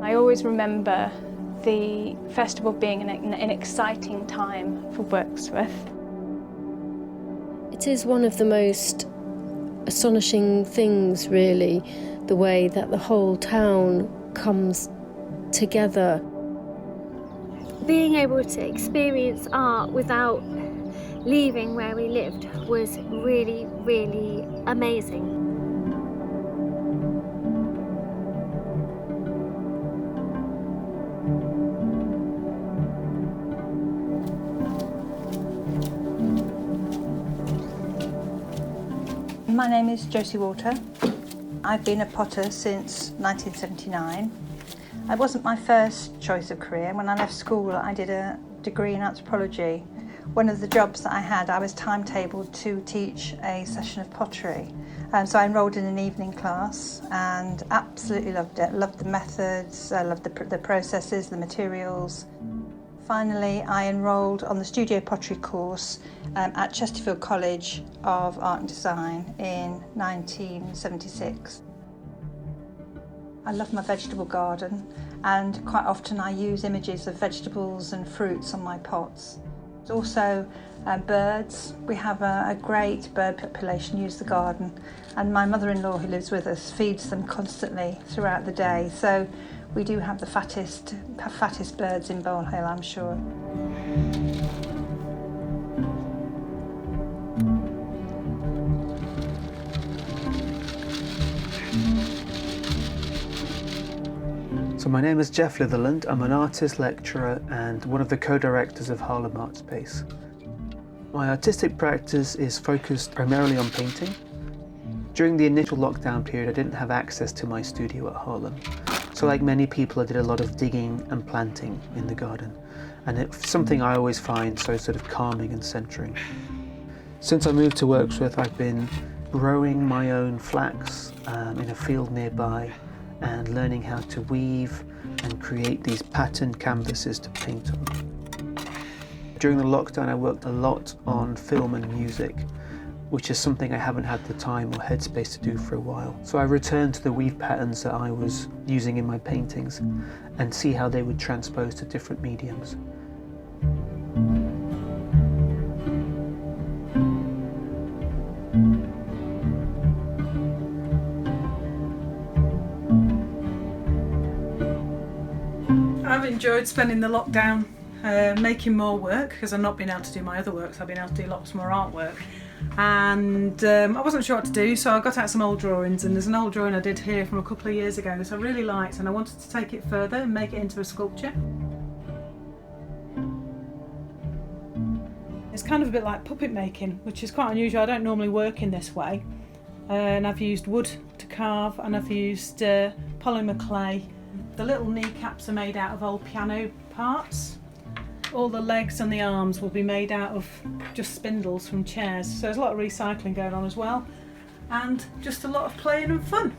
I always remember the festival being an exciting time for Wirksworth. It is one of the most astonishing things, really, the way that the whole town comes together. Being able to experience art without leaving where we lived was really, really amazing. My name is Josie Walter. I've been a potter since 1979. It wasn't my first choice of career. When I left school, I did a degree in anthropology. One of the jobs that I had, I was timetabled to teach a session of pottery. So I enrolled in an evening class and absolutely loved it. Loved the methods, I loved the processes, the materials. Finally, I enrolled on the studio pottery course at Chesterfield College of Art and Design in 1976. I love my vegetable garden, and quite often I use images of vegetables and fruits on my pots. Also birds. We have a great bird population use the garden, and my mother-in-law who lives with us feeds them constantly throughout the day. So we do have the fattest birds in Bole Hill, I'm sure. So my name is Jeff Litherland. I'm an artist, lecturer and one of the co-directors of Harlem Art Space. My artistic practice is focused primarily on painting. During the initial lockdown period, I didn't have access to my studio at Harlem. So like many people, I did a lot of digging and planting in the garden. And it's something I always find so sort of calming and centering. Since I moved to Wirksworth, I've been growing my own flax in a field nearby and learning how to weave and create these patterned canvases to paint on. During the lockdown, I worked a lot on film and music, which is something I haven't had the time or headspace to do for a while. So I returned to the weave patterns that I was using in my paintings and see how they would transpose to different mediums. I've enjoyed spending the lockdown making more work, because I've not been able to do my other work, so I've been able to do lots more artwork. And I wasn't sure what to do, so I got out some old drawings, and there's an old drawing I did here from a couple of years ago that I really liked, and I wanted to take it further and make it into a sculpture. It's kind of a bit like puppet making, which is quite unusual. I don't normally work in this way. And I've used wood to carve, and I've used polymer clay. The little kneecaps are made out of old piano parts. All the legs and the arms will be made out of just spindles from chairs. So there's a lot of recycling going on as well, and just a lot of playing and fun.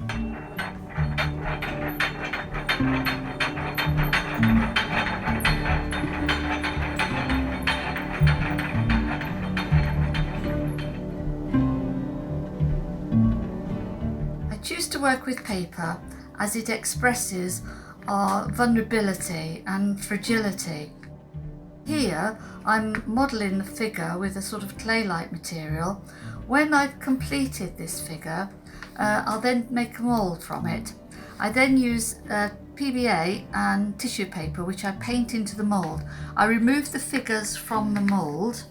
I choose to work with paper as it expresses our vulnerability and fragility. Here I'm modelling a figure with a sort of clay-like material. When I've completed this figure, I'll then make a mould from it. I then use PVA and tissue paper, which I paint into the mould. I remove the figures from the mould,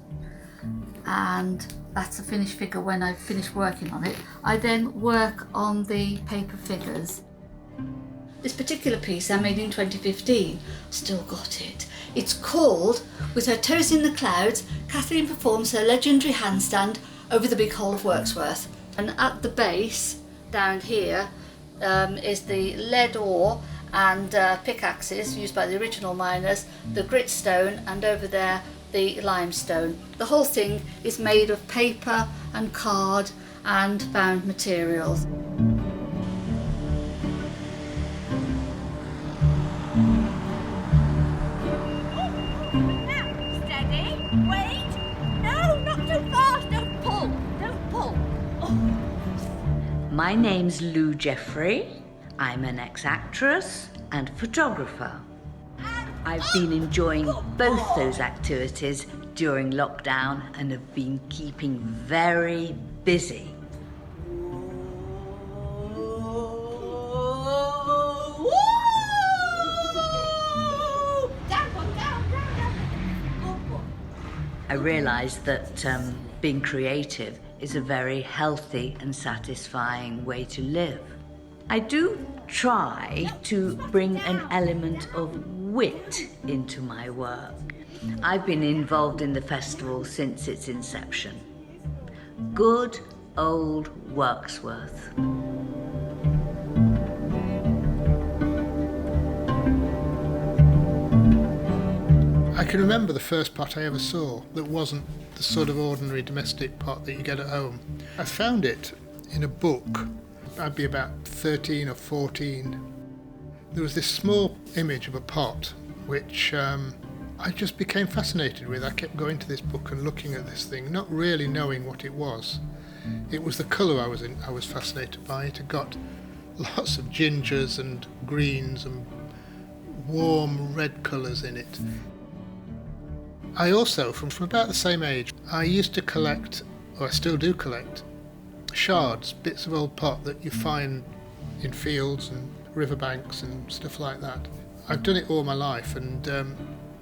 and that's a finished figure when I've finished working on it. I then work on the paper figures. This particular piece I made in 2015, still got it. It's called With Her Toes in the Clouds, Kathleen Performs Her Legendary Handstand Over the Big Hole of Wirksworth. And at the base, down here, is the lead ore and pickaxes used by the original miners, the gritstone, and over there the limestone. The whole thing is made of paper and card and bound materials. My name's Lou Jeffrey. I'm an ex-actress, and photographer. I've been enjoying both those activities during lockdown and have been keeping very busy. I realised that being creative is a very healthy and satisfying way to live. I do try to bring an element of wit into my work. I've been involved in the festival since its inception. Good old Wirksworth. I can remember the first pot I ever saw that wasn't the sort of ordinary domestic pot that you get at home. I found it in a book. I'd be about 13 or 14. There was this small image of a pot which I just became fascinated with. I kept going to this book and looking at this thing, not really knowing what it was. It was the colour I was fascinated by. It had got lots of gingers and greens and warm red colours in it. I also, from about the same age, I used to collect, or I still do collect, shards, bits of old pot that you find in fields and riverbanks and stuff like that. I've done it all my life, and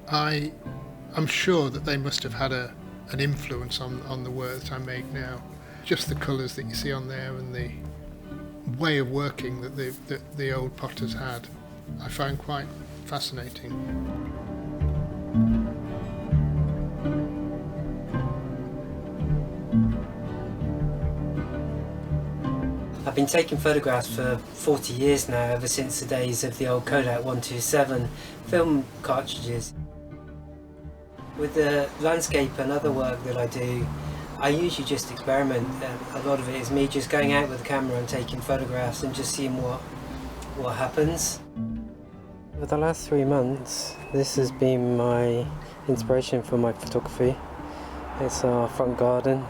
I'm sure that they must have had an influence on the work that I make now. Just the colours that you see on there and the way of working that the old potters had, I find quite fascinating. I've been taking photographs for 40 years now, ever since the days of the old Kodak 127 film cartridges. With the landscape and other work that I do, I usually just experiment. A lot of it is me just going out with the camera and taking photographs and just seeing what happens. For the last 3 months, this has been my inspiration for my photography. It's our front garden.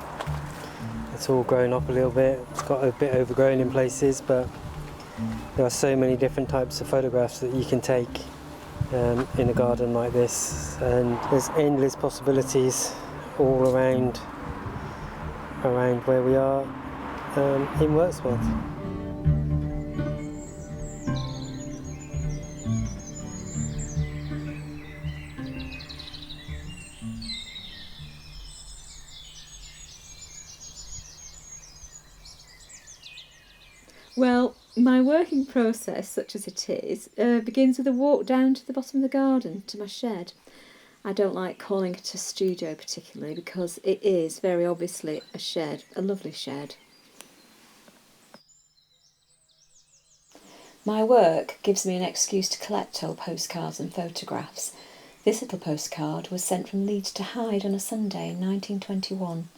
It's all grown up a little bit. It's got a bit overgrown in places, but there are so many different types of photographs that you can take in a garden like this, and there's endless possibilities all around where we are in Wirksworth. Well, my working process, such as it is, begins with a walk down to the bottom of the garden, to my shed. I don't like calling it a studio particularly because it is very obviously a shed, a lovely shed. My work gives me an excuse to collect old postcards and photographs. This little postcard was sent from Leeds to Hyde on a Sunday in 1921.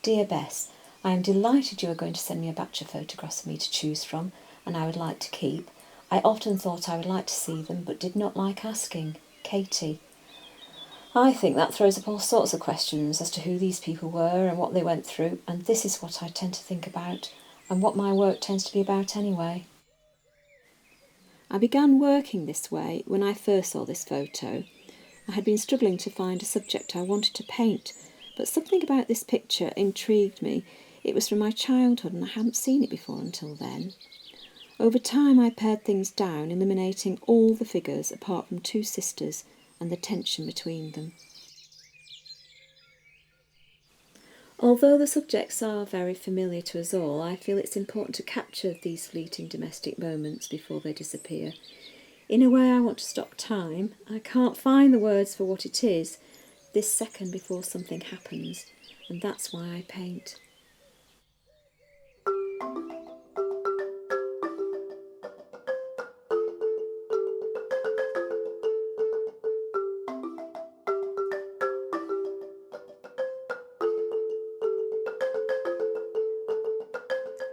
Dear Bess, I am delighted you are going to send me a batch of photographs for me to choose from, and I would like to keep. I often thought I would like to see them, but did not like asking. Katie. I think that throws up all sorts of questions as to who these people were and what they went through, and this is what I tend to think about, and what my work tends to be about anyway. I began working this way when I first saw this photo. I had been struggling to find a subject I wanted to paint, but something about this picture intrigued me. It was from my childhood and I hadn't seen it before until then. Over time I pared things down, eliminating all the figures apart from two sisters and the tension between them. Although the subjects are very familiar to us all, I feel it's important to capture these fleeting domestic moments before they disappear. In a way I want to stop time. I can't find the words for what it is, this second before something happens, and that's why I paint.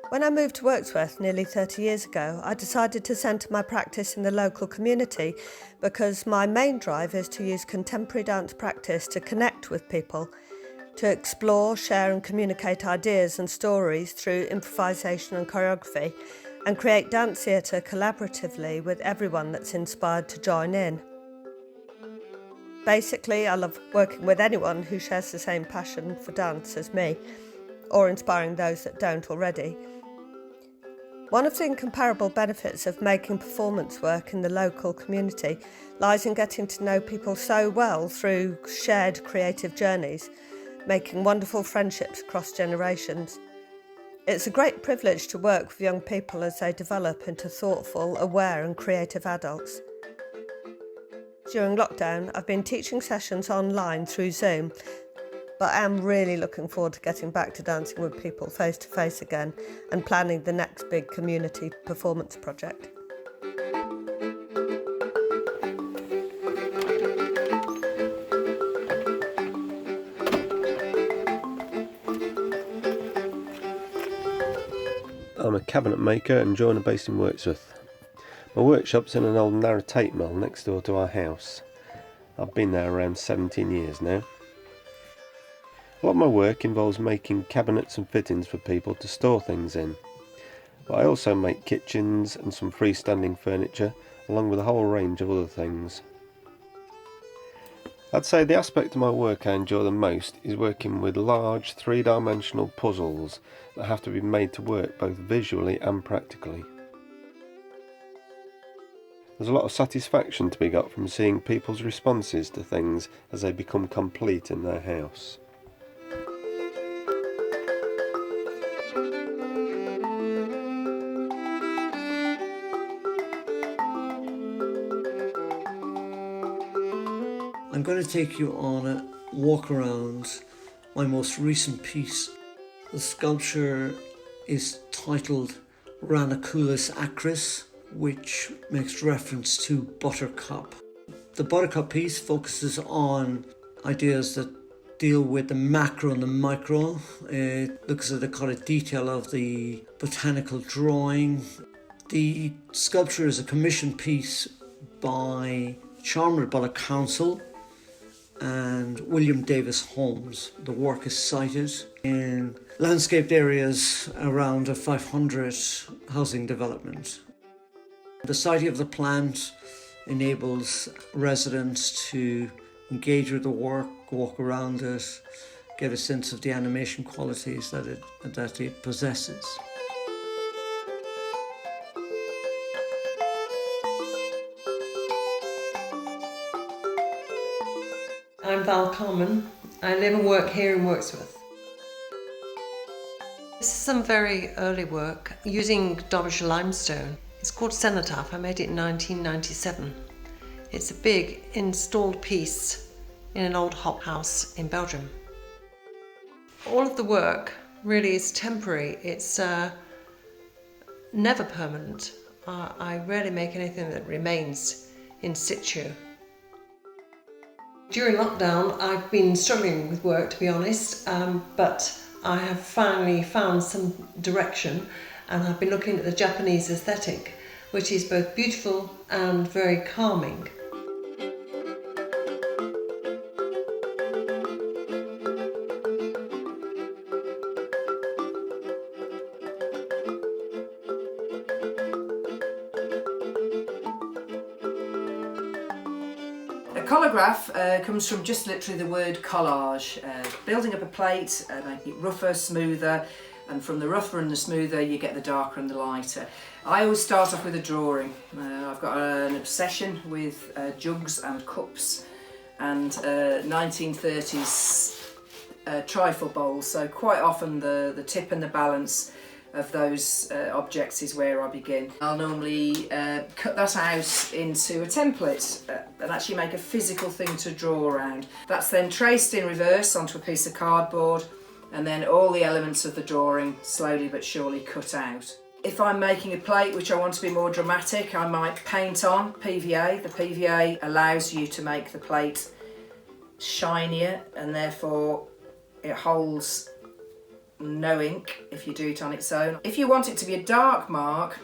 When I moved to Wirksworth nearly 30 years ago, I decided to centre my practice in the local community because my main drive is to use contemporary dance practice to connect with people, to explore, share and communicate ideas and stories through improvisation and choreography, and create dance theatre collaboratively with everyone that's inspired to join in. Basically, I love working with anyone who shares the same passion for dance as me, or inspiring those that don't already. One of the incomparable benefits of making performance work in the local community lies in getting to know people so well through shared creative journeys, making wonderful friendships across generations. It's a great privilege to work with young people as they develop into thoughtful, aware and creative adults. During lockdown, I've been teaching sessions online through Zoom, but I am really looking forward to getting back to dancing with people face to face again and planning the next big community performance project. I'm a cabinet maker and joiner based in Wirksworth. My workshop's in an old narrow tape mill next door to our house. I've been there around 17 years now. A lot of my work involves making cabinets and fittings for people to store things in. But I also make kitchens and some freestanding furniture, along with a whole range of other things. I'd say the aspect of my work I enjoy the most is working with large three-dimensional puzzles that have to be made to work both visually and practically. There's a lot of satisfaction to be got from seeing people's responses to things as they become complete in their house. I'm going to take you on a walk around my most recent piece. The sculpture is titled Ranunculus Acris, which makes reference to Buttercup. The Buttercup piece focuses on ideas that deal with the macro and the micro. It looks at the kind of detail of the botanical drawing. The sculpture is a commissioned piece by Chartered Borough Council and William Davis Holmes. The work is sited in landscaped areas around a 500 housing development. The siting of the plant enables residents to engage with the work, walk around it, get a sense of the animation qualities that it possesses. I'm Val Carman. I live and work here in Wirksworth. This is some very early work using Derbyshire limestone. It's called Cenotaph. I made it in 1997. It's a big installed piece in an old hop house in Belgium. All of the work really is temporary. It's never permanent. I rarely make anything that remains in situ. During lockdown, I've been struggling with work, to be honest, but I have finally found some direction, and I've been looking at the Japanese aesthetic, which is both beautiful and very calming. A collage comes from just literally the word collage, building up a plate, making it rougher, smoother, and from the rougher and the smoother you get the darker and the lighter. I always start off with a drawing. I've got an obsession with jugs and cups and 1930s trifle bowls, so quite often the tip and the balance of those objects is where I begin. I'll normally cut that out into a template and actually make a physical thing to draw around. That's then traced in reverse onto a piece of cardboard, and then all the elements of the drawing slowly but surely cut out. If I'm making a plate which I want to be more dramatic, I might paint on PVA. The PVA allows you to make the plate shinier, and therefore it holds no ink if you do it on its own. If you want it to be a dark mark,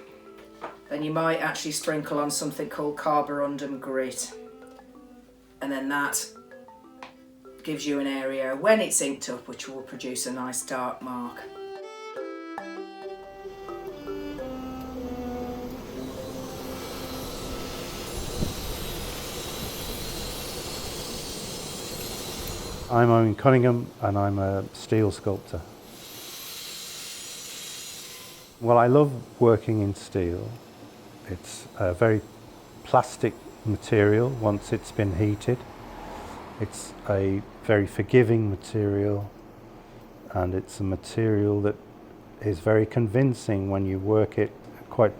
then you might actually sprinkle on something called carborundum grit, and then that gives you an area when it's inked up which will produce a nice dark mark. I'm Owen Cunningham and I'm a steel sculptor. Well, I love working in steel. It's a very plastic material once it's been heated. It's a very forgiving material, and it's a material that is very convincing when you work it quite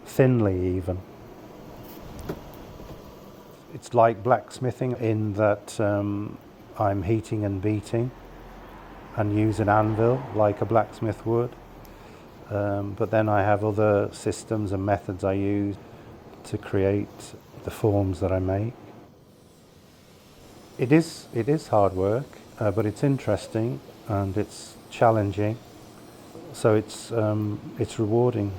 thinly even. It's like blacksmithing in that I'm heating and beating and use an anvil like a blacksmith would. But then I have other systems and methods I use to create the forms that I make. It is hard work, but it's interesting and it's challenging, so it's rewarding.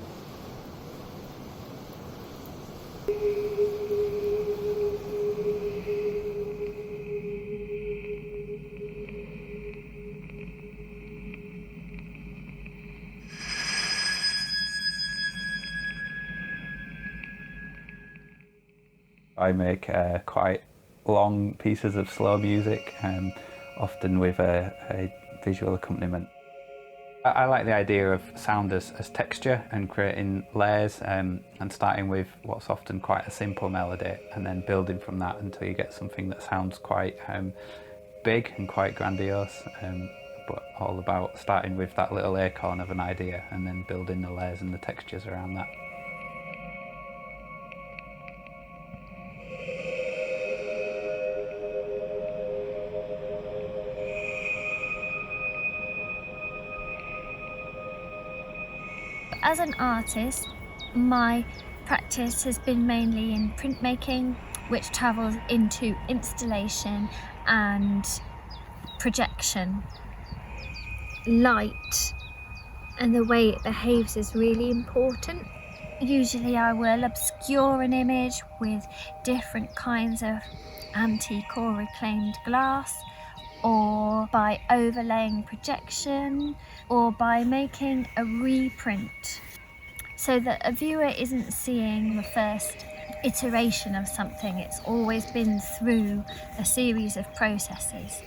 I make quite long pieces of slow music, often with a visual accompaniment. I like the idea of sound as texture and creating layers, and starting with what's often quite a simple melody and then building from that until you get something that sounds quite big and quite grandiose, but all about starting with that little acorn of an idea and then building the layers and the textures around that. As an artist, my practice has been mainly in printmaking, which travels into installation and projection. Light and the way it behaves is really important. Usually I will obscure an image with different kinds of antique or reclaimed glass, or by overlaying projection, or by making a reprint, so that a viewer isn't seeing the first iteration of something. It's always been through a series of processes,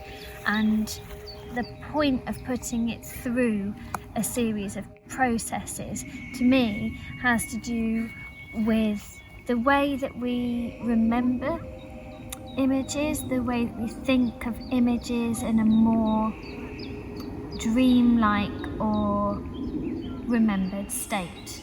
and the point of putting it through a series of processes, to me, has to do with the way that we remember images, the way that we think of images in a more dreamlike or remembered state.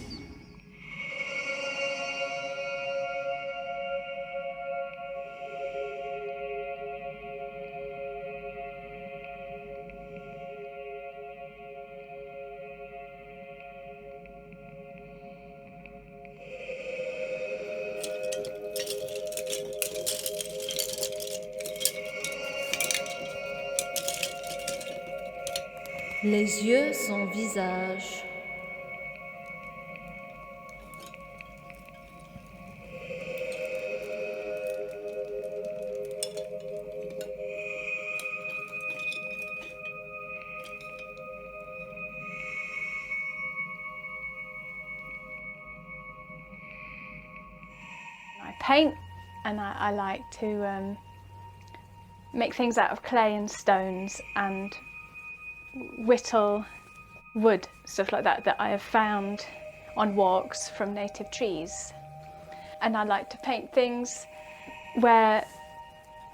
Les yeux sans visage. I paint, and I like to make things out of clay and stones and whittle wood, stuff like that I have found on walks from native trees. And I like to paint things where,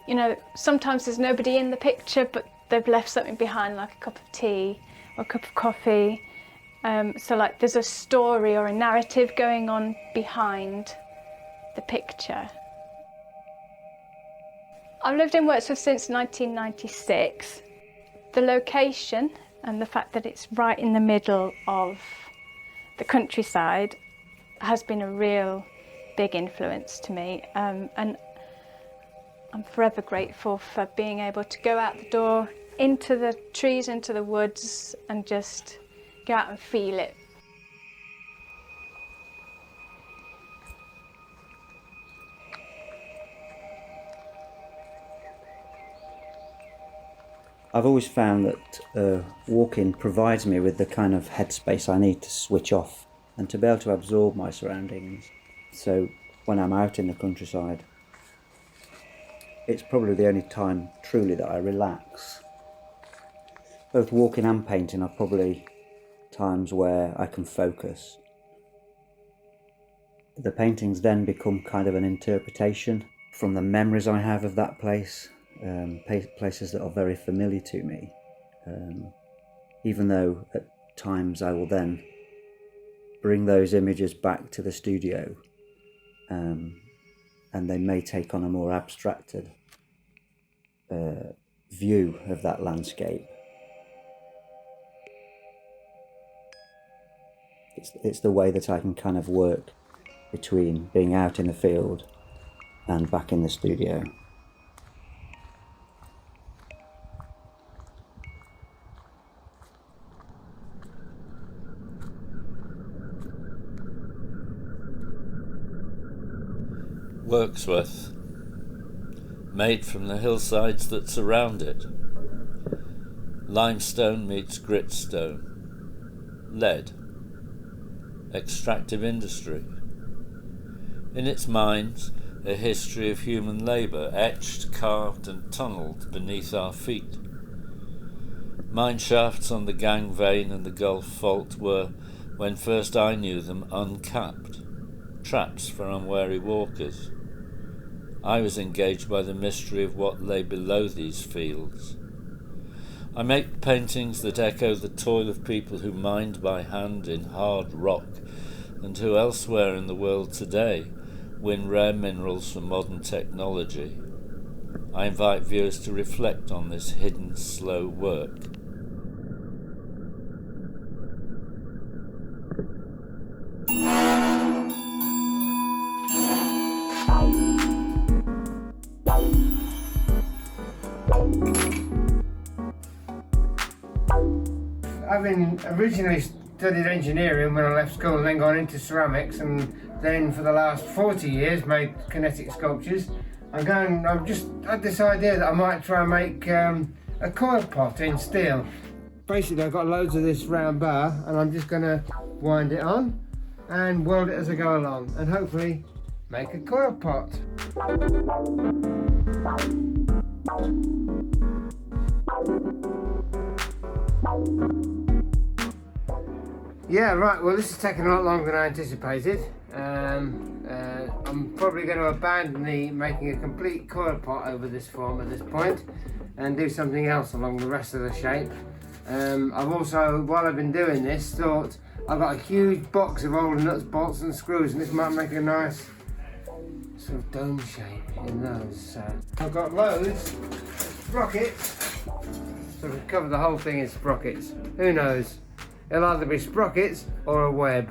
you know, sometimes there's nobody in the picture, but they've left something behind, like a cup of tea or a cup of coffee. So like there's a story or a narrative going on behind the picture. I've lived in Wirksworth since 1996. The location and the fact that it's right in the middle of the countryside has been a real big influence to me, and I'm forever grateful for being able to go out the door, into the trees, into the woods, and just go out and feel it. I've always found that walking provides me with the kind of headspace I need to switch off and to be able to absorb my surroundings. So when I'm out in the countryside, it's probably the only time truly that I relax. Both walking and painting are probably times where I can focus. The paintings then become kind of an interpretation from the memories I have of that place, places that are very familiar to me, even though at times I will then bring those images back to the studio, and they may take on a more abstracted view of that landscape. It's the way that I can kind of work between being out in the field and back in the studio. Wirksworth, made from the hillsides that surround it. Limestone meets gritstone. Lead. Extractive industry. In its mines, a history of human labour, etched, carved and tunnelled beneath our feet. Mine shafts on the Gang Vein and the Gulf Fault were, when first I knew them, uncapped, traps for unwary walkers. I was engaged by the mystery of what lay below these fields. I make paintings that echo the toil of people who mined by hand in hard rock, and who elsewhere in the world today win rare minerals from modern technology. I invite viewers to reflect on this hidden, slow work. Having originally studied engineering when I left school and then gone into ceramics, and then for the last 40 years made kinetic sculptures, I've just had this idea that I might try and make a coil pot in steel. Basically I've got loads of this round bar and I'm just going to wind it on and weld it as I go along and hopefully make a coil pot. Yeah, right, well this is taking a lot longer than I anticipated. I'm probably going to abandon making a complete coil pot over this form at this point and do something else along the rest of the shape. I've also, while I've been doing this, thought I've got a huge box of old nuts, bolts and screws, and this might make a nice sort of dome shape in those. I've got loads of sprockets, so we've covered the whole thing in sprockets. Who knows? It'll either be sprockets or a web.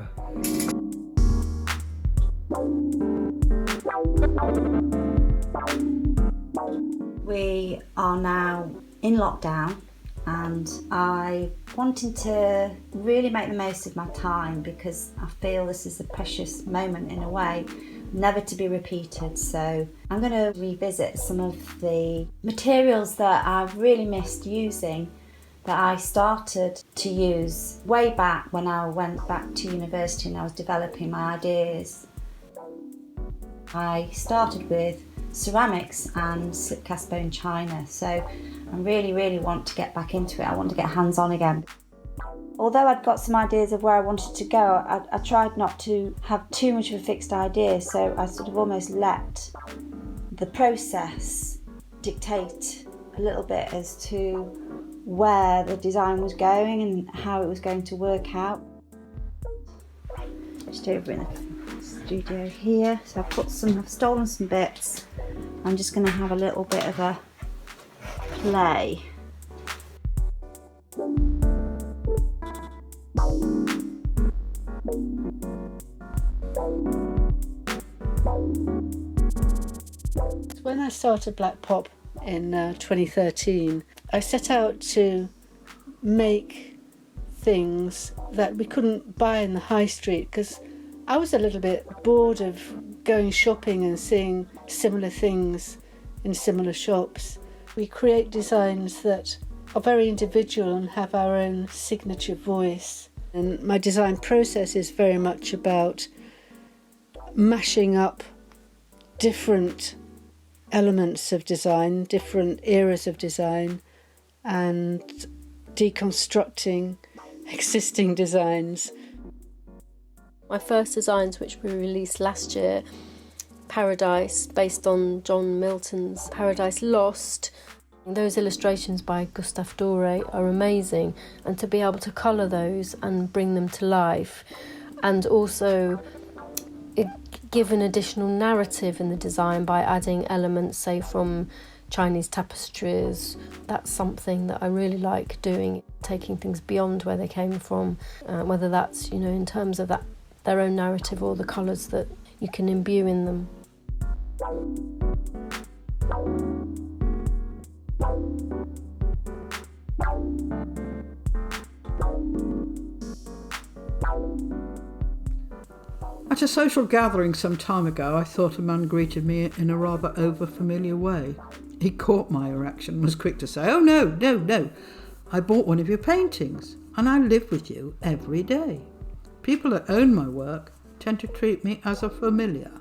We are now in lockdown and I wanted to really make the most of my time because I feel this is a precious moment in a way, never to be repeated. So I'm going to revisit some of the materials that I've really missed using, that I started to use way back when I went back to university and I was developing my ideas. I started with ceramics and slip cast bone china, so I really want to get back into it. I want to get hands-on again. Although I'd got some ideas of where I wanted to go, I tried not to have too much of a fixed idea, so I sort of almost let the process dictate a little bit as to where the design was going and how it was going to work out. Just over in the studio here, so I've stolen some bits. I'm just going to have a little bit of a play. When I started Black Pop in 2013, I set out to make things that we couldn't buy in the high street because I was a little bit bored of going shopping and seeing similar things in similar shops. We create designs that are very individual and have our own signature voice. And my design process is very much about mashing up different elements of design, different eras of design, and deconstructing existing designs. My first designs, which we released last year, Paradise, based on John Milton's Paradise Lost. Those illustrations by Gustave Doré are amazing, and to be able to colour those and bring them to life, and also give an additional narrative in the design by adding elements, say, from Chinese tapestries. That's something that I really like doing, taking things beyond where they came from, whether that's, in terms of their own narrative or the colours that you can imbue in them. At a social gathering some time ago, I thought a man greeted me in a rather over-familiar way. He caught my reaction and was quick to say, "Oh, no, I bought one of your paintings and I live with you every day." People that own my work tend to treat me as a familiar.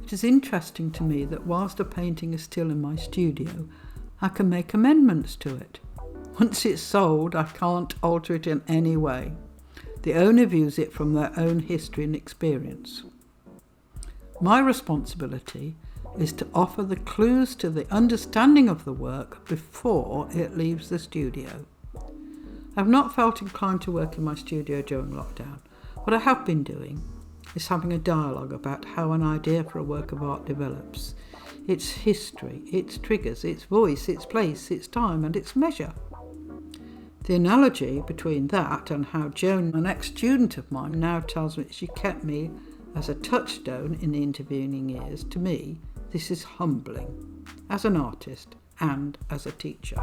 It is interesting to me that whilst a painting is still in my studio, I can make amendments to it. Once it's sold, I can't alter it in any way. The owner views it from their own history and experience. My responsibility is to offer the clues to the understanding of the work before it leaves the studio. I've not felt inclined to work in my studio during lockdown. What I have been doing is having a dialogue about how an idea for a work of art develops, its history, its triggers, its voice, its place, its time and its measure. The analogy between that and how Joan, an ex-student of mine, now tells me she kept me as a touchstone in the intervening years, to me, this is humbling, as an artist and as a teacher.